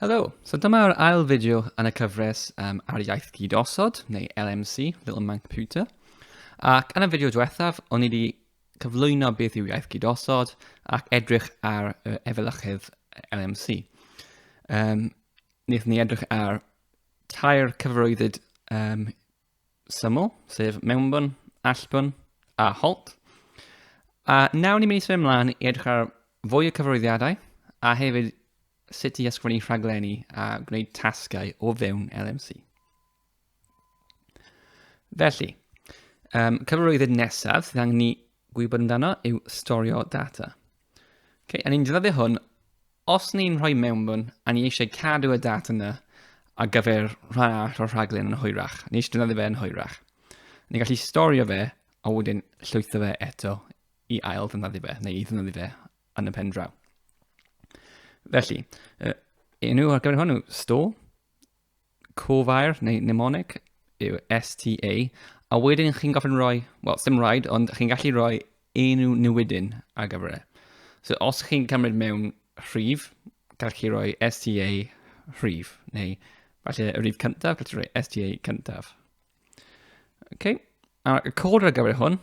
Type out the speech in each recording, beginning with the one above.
Helo, so dyma'r ail fideo yn y cyfres ar Iaith Gydosod, neu LMC, Little Man Computer. Ac yn y fideo diwethaf, o'n i wedi cyflwyno beth yw Iaith Gydosod ac edrych ar efelychydd LMC. Wnaethon ni edrych ar tair cyfarwyddyd syml, sef mewnbwn, allbwn a holt. A nawr ni'n mynd i symud ymlaen i edrych ar fwy o cyfarwyddiadau a hefyd sut i ysgrifennu rhaglenni a gwneud tasgau o fewn LMC. Felly, cyfarwyddyd nesaf sydd angen ni gwybod amdano yw storio data. A ni'n defnyddio hwn os ni'n rhoi mewnbwn a ni eisiau cadw y data yna ar gyfer rhan arall o'r rhaglen yn hwyrach. Ni eisiau defnyddio fe yn hwyrach. Ni'n gallu storio fe a wedyn llwytho fe eto i ail ddefnyddio fe neu i ddefnyddio fe yn y pen draw. Felly, enw ar gyfer hwn yw store, cofair neu mnemonig yw STA, a wedyn chi'n gofyn rhoi, wel, dim rhaid, ond chi'n gallu rhoi enw newidyn ar gyfer e. So, os chi'n cymryd mewn rhif, gallwch chi roi STA rhif, neu falle y rhif cyntaf, gallwch chi roi STA cyntaf. A y cod ar gyfer hwn,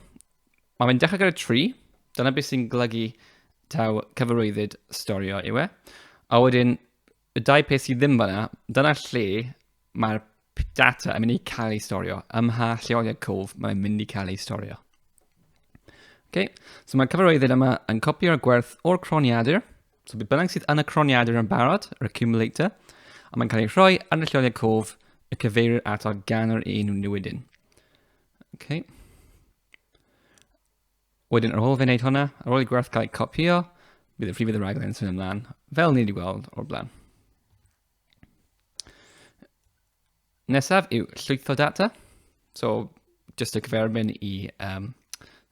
mae'n dechrau gyda 3, dyna beth sy'n golygu taw cyfarwyddyd storio yw e. A wedyn, y dau peth sydd ddim fyna, dyna lle mae'r data yn mynd i cael ei storio. Ym mha lleoliad cof mae'n mynd i cael ei storio. So mae'r cyfarwyddyd yma yn copio'r gwerth o'r croniadur. So bydd bynnag sydd yn y croniadur yn barod, yr accumulator. A mae'n cael ei rhoi yn y lleoliad cof y cyfeirir ato gan yr enw newidyn. Wedyn, ar ôl fe wneud hwnna, ar ôl i gwerth cael ei copio, bydd y rhifydd y rhaglen yn symud ymlaen, fel ni wedi gweld o'r blaen. Nesaf yw llwytho data. So, just y cyferbyn i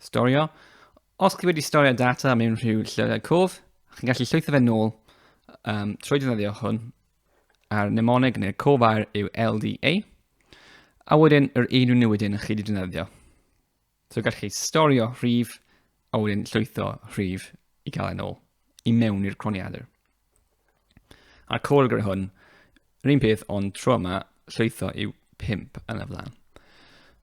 storio. Os chi wedi storio data mewn rhyw lleoliad cof, chi'n gallu llwytho fe nôl trwy defnyddio hwn. A'r mnemonig neu'r cofair yw LDA. A wedyn, yr enw newidyn chi wedi defnyddio. So, gallwch chi storio rhif, a wedyn llwytho rhif i gael ei nôl, i mewn i'r croniadur. A'r cod gyda hwn, yr un peth, ond tro yma, llwytho yw 5 yn y flaen.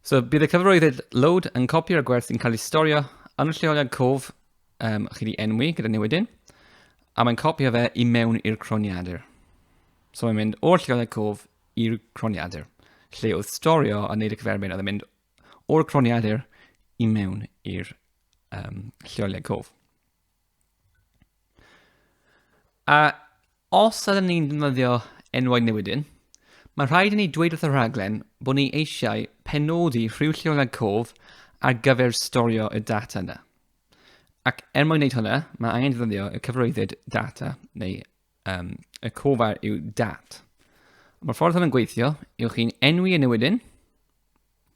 So, bydd y cyfarwyddyd load yn copio'r gwerth sy'n cael ei storio yn y lleoliad cof chi wedi enwi gyda newidyn, a mae'n copio fe i mewn i'r croniadur. So, mae'n mynd o'r lleoliad cof i'r croniadur, lle oedd storio a wneud y cyferbyn oedd yn mynd o'r croniadur i mewn i'r lleoliad cof. A os ydym ni'n defnyddio enwau newidyn, mae rhaid i ni dweud wrth y rhaglen bod ni eisiau penodi rhyw lleoliad cof ar gyfer storio y data yna. Ac mwyn wneud hwnna, mae angen defnyddio y cyfarwyddyd data, neu y cofair yw dat. Mae'r ffordd hwn yn gweithio, yw chi'n enwi y newidyn,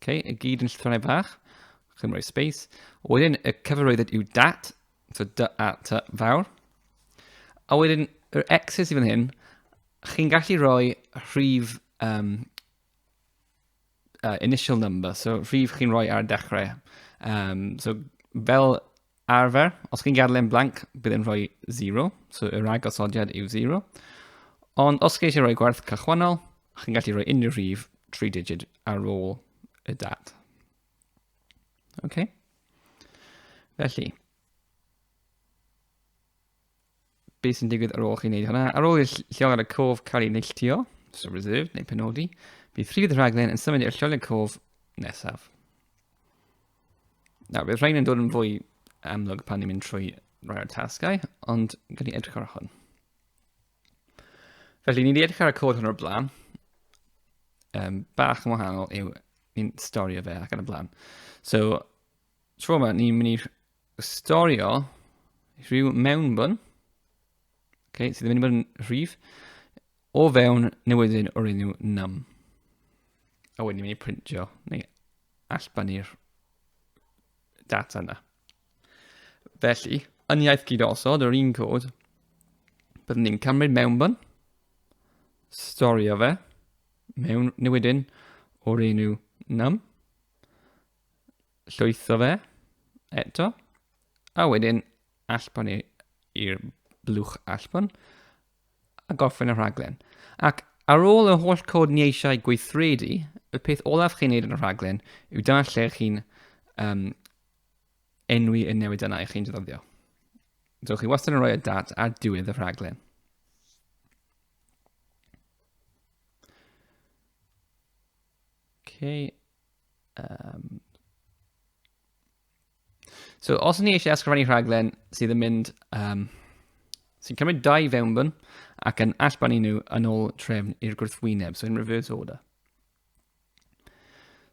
y gyd yn llythyrau fach, chi'n rhoi space, wedyn y cyfarwyddyd yw dat, so dat fawr, a wedyn yr x's i fan hyn, chi'n gallu rhoi rhif initial number, so rhif chi'n rhoi ar dechrau. So fel arfer, os chi'n gadael yn blank, bydd yn rhoi 0, so yr agosodiad yw 0. Ond os chi eisiau rhoi gwerth cychwynnol, chi'n gallu rhoi unrhyw rhif 3 digit ar ôl y dat. Felly, beth sy'n digwydd ar ôl chi'n neud hwnna? Ar ôl i'r lleoliad y cof cael ei neilltio, so reserved neu penodi, bydd rhifydd y rhaglen yn symud i'r lleoliad cof nesaf. Nawr, bydd rhain yn dod yn fwy amlwg pan ni'n mynd trwy rai o'r tasgau, ond gan i edrych ar hwn. Felly, ni wedi edrych ar y cod hwn o'r blaen. Bach yn wahanol yw ni'n storio fe ac yn y blaen. So, tro yma, ni'n mynd i storio rhyw mewnbwn, sydd yn mynd i bod yn rhif, o fewn newidyn o'r enw num. A wedyn ni'n mynd i printio, neu allbynnu'r data yna. Felly, yn Iaith Gydosod, yr un cod, byddwn ni'n cymryd mewnbwn, storio fe, mewn newidyn o'r enw num, llwytho fe eto, a wedyn allbynnu i'r blwch allbwn, a gorffen y rhaglen. Ac ar ôl y holl cod ni eisiau gweithredu, y peth olaf chi'n neud yn y rhaglen yw dyma lle chi'n enwi y newid yna i chi'n defnyddio. So chi wastad yn rhoi y dat ar diwedd y rhaglen. Okay. So, os ni eisiau ysgrifennu rhaglen sydd yn mynd, sy'n cymryd 2 fewnbwn ac yn allbannu nhw yn ôl trefn i'r gwrthwyneb, so in reverse order.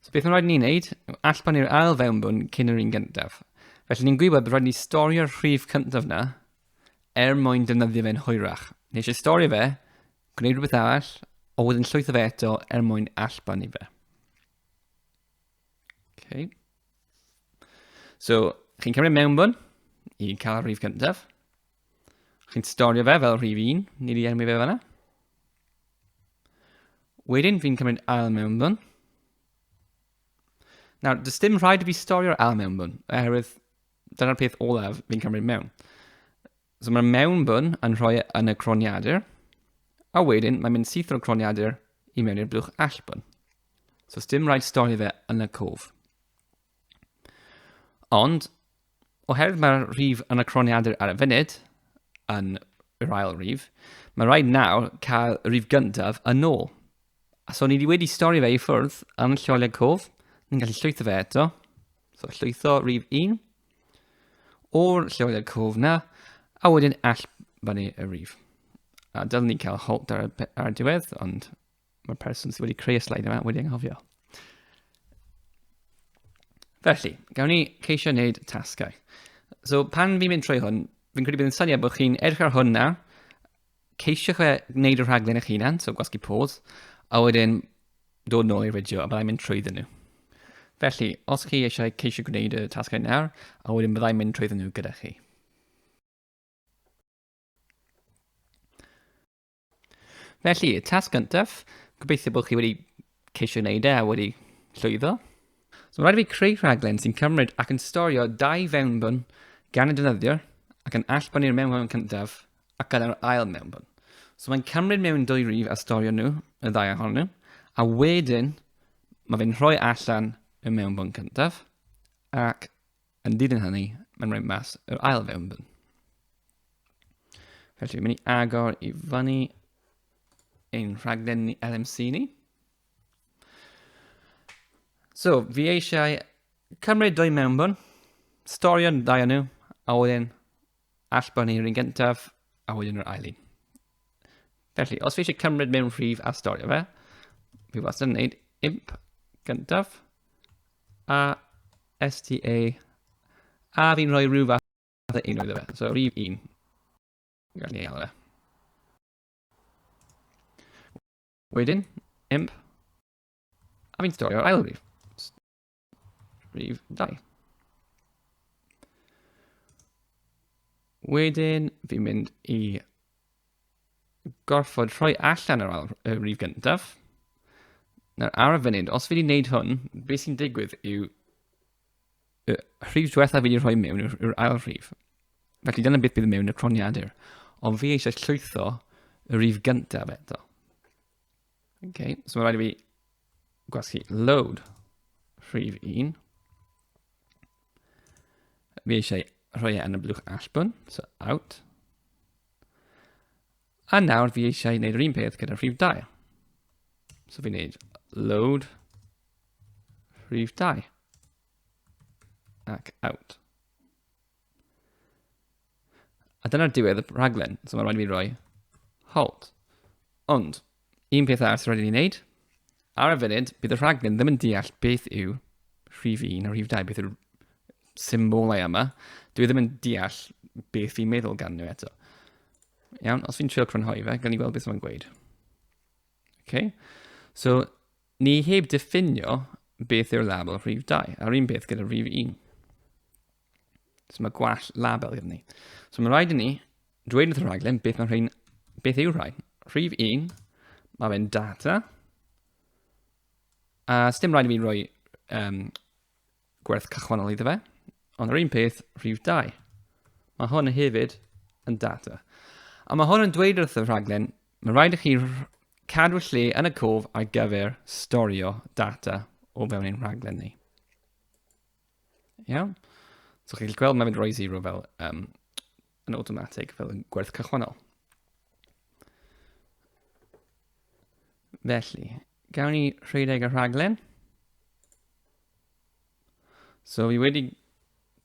So, beth mae'n rhaid ni'n neud yw allbannu'r ail fewnbwn cyn yr un gyntaf. Felly ni'n gwybod bod rhaid ni storio'r rhif cyntaf na mwyn defnyddio fe'n hwyrach. Ni eisiau storio fe, gwneud rhywbeth arall, o wedyn llwytho fe eto mwyn allbannu fe. Okay. So, chi'n cymryd mewnbwn i cael y rhif cyntaf. Chi'n storio fe fel rhif 1, ni wedi enwi fe fan'na. Wedyn, fi'n cymryd ail mewnbwn. Nawr, does dim rhaid i fi storio'r ail mewnbwn, oherwydd dyna'r peth olaf fi'n cymryd mewn. So, mae'r mewnbwn yn rhoi yn y croniadur, a wedyn, mae'n mynd syth o'r croniadur i mewn i'r blwch allbwn. So, dim rhaid storio fe yn y cof. Ond, oherwydd mae'r rhif yn y croniadur ar y funud, yn yr ail rhif, mae rhaid nawr cael y rhif gyntaf yn ôl. So, ni wedi storio fe i ffwrdd yn y lleoliad cof, ni'n gallu llwytho fe eto. So, llwytho rhif 1 o'r lleoliad cof na, a wedyn allbannu y rhif. A dylwn ni cael halt ar diwedd, ond mae'r person sydd wedi creu y sleid yma wedi anghofio. Felly, gawn ni ceisio wneud tasgau. So, pan fi'n mynd trwy hwn, fi'n credu bydd yn syniad bod chi'n edrych ar hwn nawr, ceisio wneud y rhaglen eich hunan, so gwasgu pause, a wedyn dod nôl i'r fideo, a byddai'n mynd trwyddyn nhw. Felly, os chi eisiau ceisio gwneud y tasgau nawr, a wedyn byddai'n mynd trwyddyn nhw gyda chi. Felly, y tasg gyntaf, gobeithio bod chi wedi ceisio wneud e a wedi llwyddo. So, mae rhaid i fi creu rhaglen sy'n cymryd ac yn storio 2 fewnbwn gan y defnyddiwr ac yn allbannu'r mewnbwn cyntaf ac yn yr ail mewnbwn. So, mae'n cymryd mewn 2 rhif a storio nhw, y 2 ohonyn nhw, a wedyn mae fe'n rhoi allan y mewnbwn cyntaf ac yn dilyn hynny, mae'n rhoi mas yr ail fewnbwn. Felly, fi'n mynd i agor i fyny ein rhaglen LMC ni. So, fi eisiau cymryd 2 mewnbwn, storio'n 2 nhw, a wedyn allbannu'r un gyntaf, a wedyn yr ail un. Felly, os fi eisiau cymryd mewn rhif a storio fe, fi wastad yn gwneud imp gyntaf, a sta, a fi'n rhoi rhyw fath o unwaith o fe. So, rhif 1. Gael ni alw fe. Wedyn, imp, a fi'n storio'r ail rhif. Rhif 2. Wedyn, fi'n mynd i gorfod rhoi allan yr rhif gyntaf. Nawr, ar y funud, os fi wedi gwneud hwn, beth sy'n digwydd yw y rhif diwethaf fi wedi rhoi mewn yw'r ail rhif. Felly dyna beth bydd mewn y croniadur. Ond fi eisiau llwytho y rhif gyntaf eto. Okay, so mae'n rhaid i fi gwasgu load rhif 1. Fi eisiau rhoi yn y blwch allbwn, so out. A nawr fi eisiau gwneud yr un peth gyda rhif 2. So fi'n gwneud load rhif 2 ac out. A dyna'r diwedd y rhaglen, so mae'n rhaid i fi rhoi halt. Ond, un peth arall sy'n rhaid i ni wneud, ar y funud, bydd y rhaglen ddim yn deall beth yw rhif 1 a rhif 2, beth yw'r symbolau yma. Dwi ddim yn deall beth fi'n meddwl gan nhw eto. Iawn, os fi'n trio crynhoi fe, gan ni weld beth mae'n gweud. Okay. So, ni heb diffinio beth yw'r label rhif 2, a'r un beth gyda rhif 1. So, mae gwall label gyda ni. So, mae rhaid i ni dweud wrth y rhaglen beth yw'r rhaid. Rhif 1, mae fe'n data, a sdim rhaid i fi roi gwerth cychwannol iddo fe, ond yr un peth rhif 2. Mae hwn hefyd yn data. A mae hwn yn dweud wrth y rhaglen mae rhaid i chi cadw lle yn y cof ar gyfer storio data o fewn ein rhaglen ni. Iawn? So chi'n gweld mae'n mynd rhoi 0 fel yn automatic fel yn gwerth cychwynnol. Felly, gawn ni rhedeg y rhaglen. So fi wedi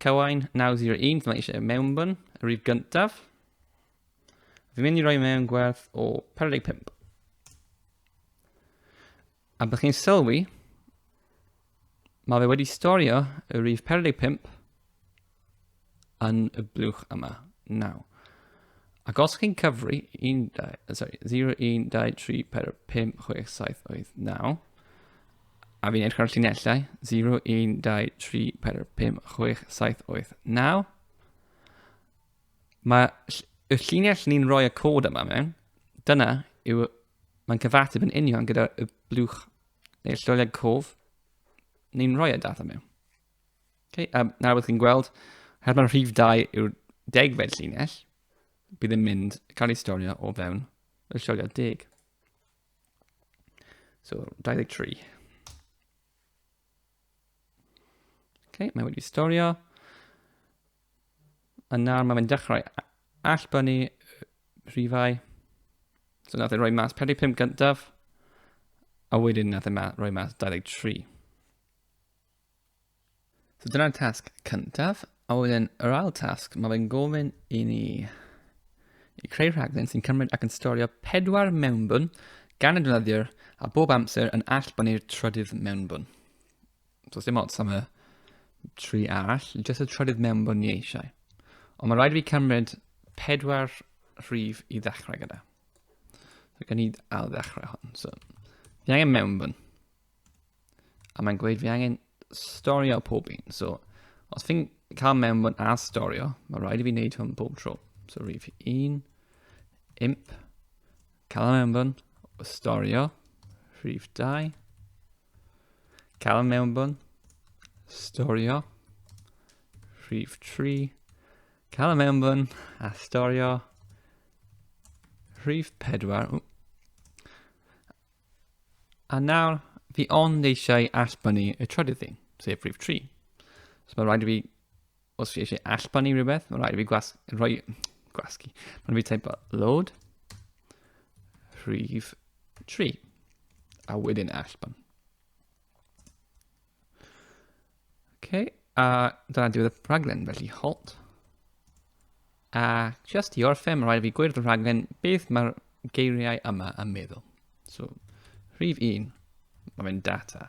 cywain 901, mae eisiau mewnbwn, y rhif gyntaf. Fi'n mynd i roi mewn gwerth o 45. A byddwch chi'n sylwi, mae fe wedi storio y rhif 45 yn y blwch yma, 9. Ac os chi'n cyfru 0, 1, 2, 3, 4, 5, 6, 7, 8, 9, a fi'n edrych ar y llinellau, 0, 1, 2, 3, 4, 5, 6, 7, 8, 9, mae y llinell ni'n rhoi y cod yma mewn, dyna yw, mae'n cyfateb yn union gyda y blwch neu'r lloliad cof ni'n rhoi y data mewn. Okay, nawr byddwch chi'n gweld, her mae'r rhif 2 yw'r 10fed llinell, bydd yn mynd cael ei storio o fewn y lloliad 10. So, 23. Okay, mae wedi storio. A nawr mae'n dechrau allbynnu rhifau. So, nath e roi mas 45 gyntaf, a wedyn nath e roi mas 23. So, dyna'r tasg cyntaf, a wedyn yr ail tasg, mae fe'n gofyn i ni i creu rhaglen sy'n cymryd ac yn storio 4 mewnbwn gan y defnyddiwr a bob amser yn allbynnu'r trydydd mewnbwn. So, dim ots am y 3 arall, jyst y trydydd mewnbwn ni eisiau. Ond mae rhaid i fi cymryd 4 rhif i ddechrau gyda. So, gan i ail ddechrau hwn. So, fi angen mewnbwn. A mae'n gweud fi angen storio pob un. So, os fi'n cael mewnbwn a storio, mae rhaid i fi wneud hwn bob tro. So, rhif 1, imp, cael mewnbwn, storio, rhif 2, cael mewnbwn, storio, rhif 3, cael mewnbwn, a storio, rhif 4. A nawr, fi ond eisiau allbynnu y trydydd un, sef rhif 3. So mae rhaid i fi, os fi eisiau allbynnu rhywbeth, mae rhaid i fi gwasgu. Mae'n fi teip load, rhif 3, a wedyn allbyn. Okay, a dyna diwedd y rhaglen, felly halt. A just i orffen, mae rhaid i fi gwirth y rhaglen beth mae'r geiriau yma yn meddwl. So, rhif 1, mae fe'n data.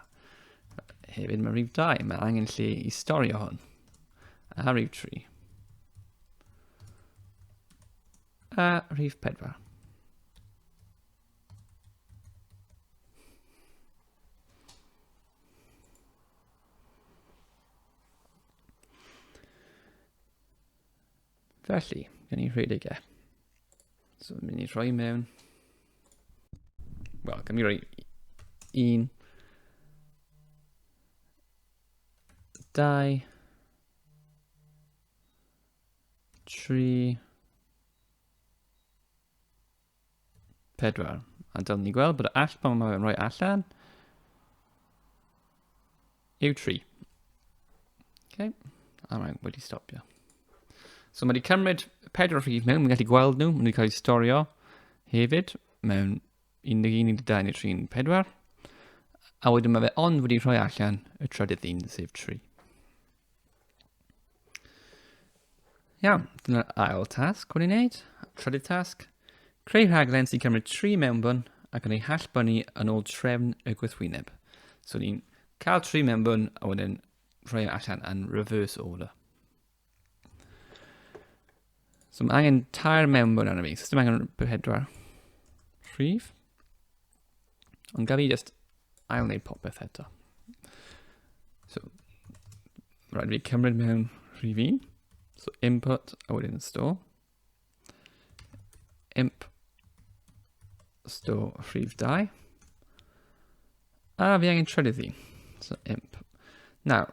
Hefyd mae rhif 2, mae angen lle i storio hwn. A rhif 3. A rhif 4. Felly, gan i rhedeg e. So, mynd i rhoi mewn. Wel, gan i rhoi 1, 2, 3, 4. A dylwn ni gweld bod y allbwn mae'n rhoi allan yw 3. Okay. A mae'n wedi stopio. So mae wedi cymryd 4 rhif mewn, mae'n gallu gweld nhw, mae'n wedi cael ei storio hefyd mewn 1, 2, 3, 4. A wedyn mae fe ond wedi rhoi allan y trydydd un, sef 3. Iawn, dyna'r ail tasg wedi wneud. Trydydd tasg. Creu rhaglen sy'n cymryd 3 mewnbwn ac yn ei hallbynnu yn ôl trefn y gwrthwyneb. So ni'n cael 3 mewnbwn a wedyn rhoi allan yn reverse order. So mae angen 2 mewnbwn arno fi. So dim angen 4 rhif. Ond gaf i just ail wneud popeth eto. So, rhaid fi cymryd mewn rhif 1. So input a wedyn store. Imp store rhif 2. A fi angen trydydd un. So imp. Nawr,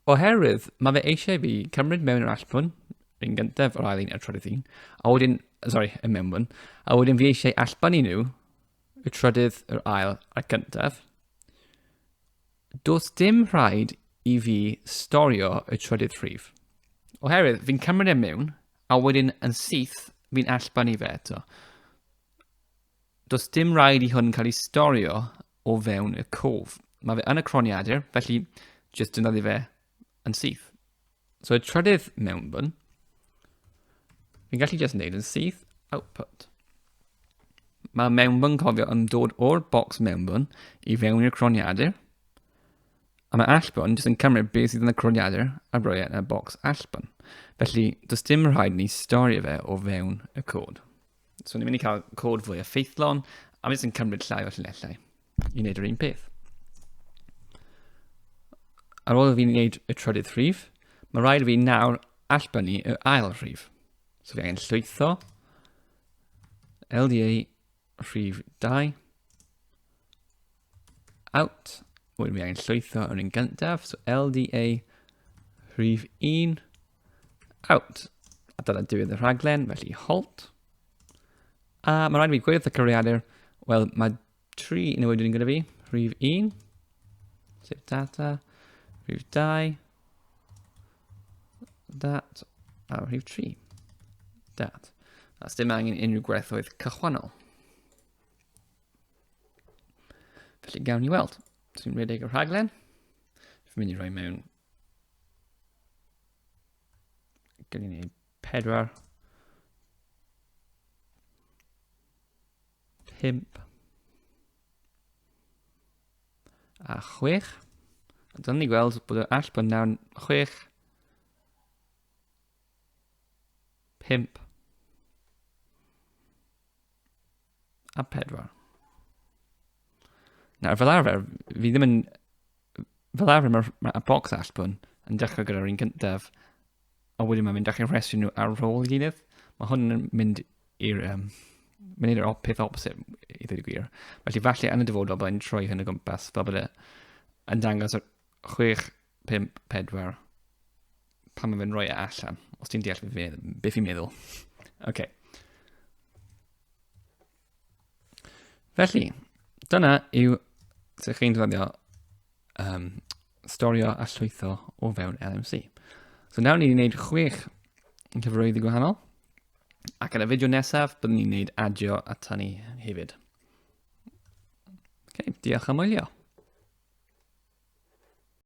oherwydd mae fe eisiau fi cymryd mewn yr allbwn yr un gyntaf, yr ail un a'r trydydd un. A wedyn, y mewnbwn. A wedyn fi eisiau allbynnu nhw, y trydydd, yr ail a'r gyntaf. Does dim rhaid i fi storio y trydydd rhif. Oherwydd, fi'n cymryd e mewn, a wedyn yn syth, fi'n allbynnu fe eto. Does dim rhaid i hwn cael ei storio o fewn y cof. Mae fe yn y croniadur, felly jyst dynyddu fe yn syth. So y trydydd mewnbwn, fi'n gallu jyst wneud yn syth output. Mae mewnbwn cofio yn dod o'r bocs mewnbwn i fewn i'r croniadur, a mae allbwn jyst yn cymryd beth sydd yn y croniadur a rhoi yn y bocs allbwn. Felly, does dim rhaid ni storio fe o fewn y cod. So ni'n mynd i cael cod fwy effeithlon, a mae jyst yn cymryd llai o llinellau i wneud yr un peth. Ar ôl i fi wneud y trydydd rhif, mae rhaid i fi nawr allbynnu y ail rhif. So fi angen llwytho, LDA rhif 2, out, wedyn fi angen llwytho yr un gyntaf, so LDA rhif 1, out. A dyna diwedd y rhaglen, felly halt. A mae rhaid i fi gweithio cyfrifiadur, wel mae 3 yn wedyn gyda fi, rhif 1, save data, rhif 2, dat, a rhif 3, dat. A dim angen unrhyw gwerthoedd cychwannol. Felly gawn ni weld. Dwi'n rhedeg y rhaglen. Fi'n mynd i roi mewn. Gan i wneud 4, 5, a 6. A dyna ni gweld bod y allbwn nawr 6, 5, a 4. Nawr fel arfer, fi ddim yn... Fel arfer mae y bocs allbwn yn dechrau gyda'r un gyntaf, a wedyn mae'n mynd dechrau rhestru nhw ar ôl i gilydd. Mae hwn yn mynd i'r... mynd i'r peth opposite i ddweud y gwir. Felly falle yn y dyfodol byddai'n troi hyn o gwmpas, fel bod yn dangos 6, 5, 4, pan mae fe'n rhoi e allan, os ti'n deall beth fi'n meddwl. Okay. Felly, dyna yw sef chi'n ddefnyddio storio a llwytho o fewn LMC. So nawr ni'n gwneud 6 yn cyfarwydd gwahanol, ac yn y fideo nesaf, byddwn ni'n gwneud adio a tynnu hefyd. Okay, diolch am wylio.